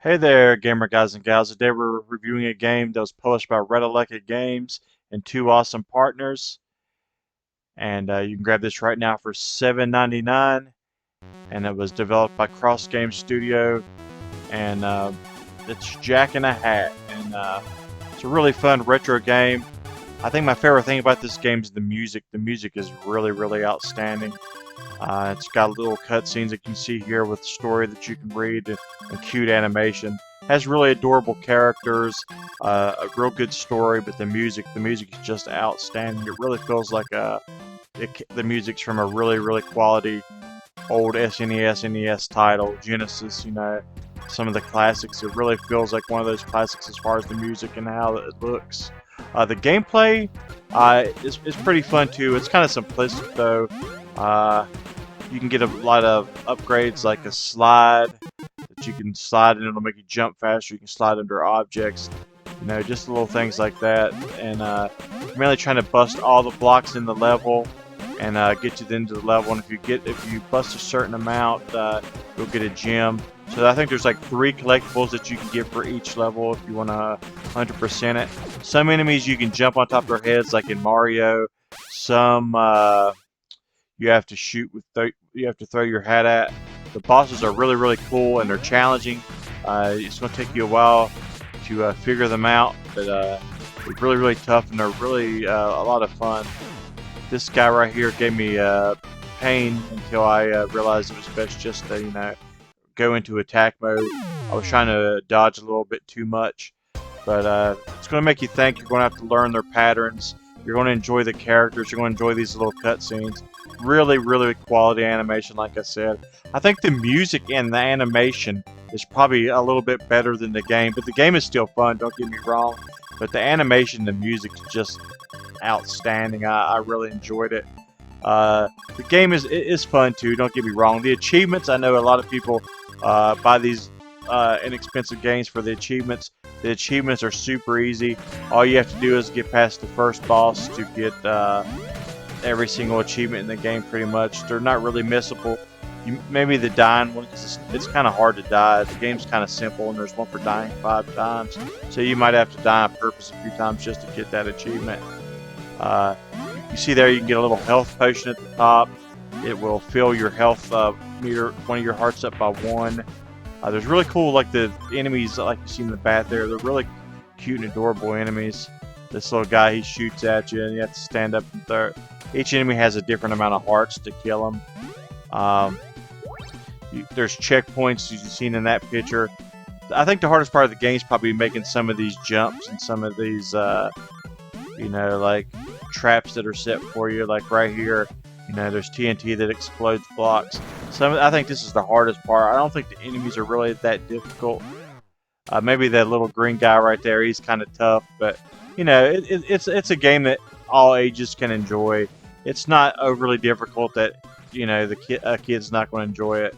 Hey there, gamer guys and gals. Today we're reviewing a game that was published by Red Elected Games and two awesome partners. And you can grab this right now for $7.99. And it was developed by Cross Game Studio. And it's Jack in a Hat. And it's a really fun retro game. I think my favorite thing about this game is the music. The music is really, really outstanding. It's got little cutscenes that you can see here with story that you can read and cute animation. Has really adorable characters, a real good story, but the music is just outstanding. It really feels like the music's from a really, really quality old SNES, NES title, Genesis. Some of the classics. It really feels like one of those classics as far as the music and how it looks. The gameplay is pretty fun too. It's kind of simplistic though. You can get a lot of upgrades like a slide that you can slide and it'll make you jump faster. You can slide under objects, just little things like that. And mainly trying to bust all the blocks in the level and get you into the level. And if you bust a certain amount, you'll get a gem. So I think there's like 3 collectibles that you can get for each level if you want to 100% it. Some enemies you can jump on top of their heads like in Mario. Some you have to shoot with you have to throw your hat at. The bosses are really, really cool and they're challenging. It's going to take you a while to figure them out, but they're really, really tough and they're really a lot of fun. This guy right here gave me pain until I realized it was best just to go into attack mode. I was trying to dodge a little bit too much, but it's going to make you think. You're going to have to learn their patterns. You're going to enjoy the characters. You're going to enjoy these little cutscenes. Really, really quality animation, like I said. I think the music and the animation is probably a little bit better than the game, but the game is still fun, don't get me wrong. But the animation and the music is just outstanding. I really enjoyed it. The game is fun too, don't get me wrong. The achievements, I know a lot of people buy these inexpensive games for the achievements. The achievements are super easy. All you have to do is get past the first boss to get every single achievement in the game pretty much. They're not really missable. Maybe the dying one, because it's kind of hard to die. The game's kind of simple, and there's one for dying 5 times. So you might have to die on purpose a few times just to get that achievement. You see there, you can get a little health potion at the top. It will fill your health meter, one of your hearts up by 1. There's really cool, like the enemies, like you see in the back there. They're really cute and adorable enemies. This little guy, he shoots at you, and you have to stand up and throw. Each enemy has a different amount of hearts to kill them. There's checkpoints, as you've seen in that picture. I think the hardest part of the game is probably making some of these jumps and some of these, like traps that are set for you. Like right here, there's TNT that explodes blocks. I think this is the hardest part. I don't think the enemies are really that difficult. Maybe that little green guy right there, he's kind of tough, but it's a game that all ages can enjoy. It's not overly difficult that a kid's not going to enjoy it.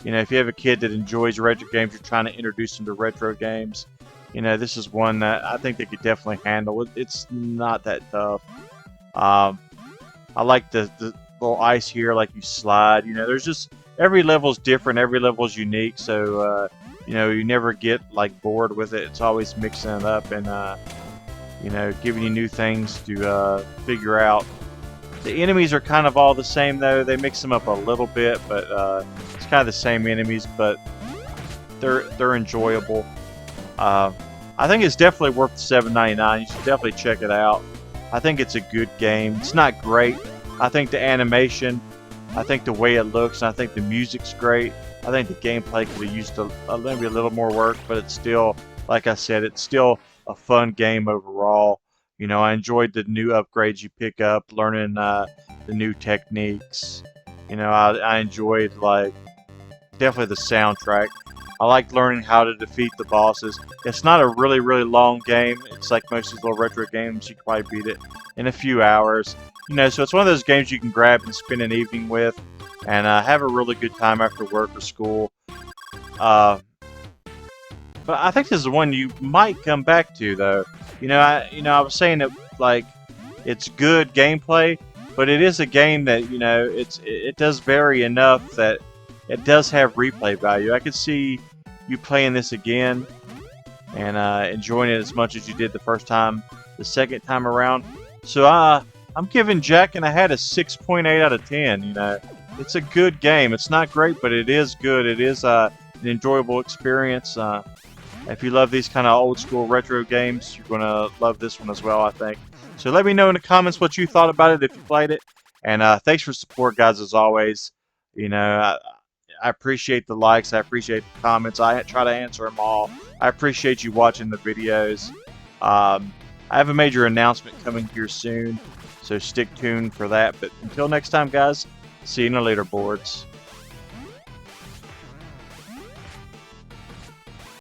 If you have a kid that enjoys retro games, you're trying to introduce them to retro games. This is one that I think they could definitely handle. It's not that tough. I like the little ice here, like you slide. There's just every level's different, every level's unique. So you never get like bored with it. It's always mixing it up and giving you new things to figure out. The enemies are kind of all the same though. They mix them up a little bit, but it's kind of the same enemies, but they're enjoyable. I think it's definitely worth the $7.99. You should definitely check it out. I think it's a good game. It's not great. I think the animation, I think the way it looks, and I think the music's great. I think the gameplay could have used maybe a little more work, but it's still, like I said, it's still a fun game overall. I enjoyed the new upgrades you pick up, learning the new techniques. I enjoyed definitely the soundtrack. I like learning how to defeat the bosses. It's not a really, really long game. It's like most of these little retro games. You can probably beat it in a few hours. So it's one of those games you can grab and spend an evening with and have a really good time after work or school. But I think this is one you might come back to, though. I was saying that it's good gameplay, but it is a game that it does vary enough that it does have replay value. I could see you playing this again and enjoying it as much as you did the first time, the second time around. So I'm giving Jack and I had a 6.8 out of 10. You know, it's a good game. It's not great, but it is good. It is an enjoyable experience. If you love these kind of old school retro games, you're gonna love this one as well, I think. So let me know in the comments what you thought about it if you played it. And thanks for support, guys, as always. You know, I appreciate the likes. I appreciate the comments. I try to answer them all. I appreciate you watching the videos. I have a major announcement coming here soon, so stick tuned for that. But until next time, guys, see you in the leaderboards.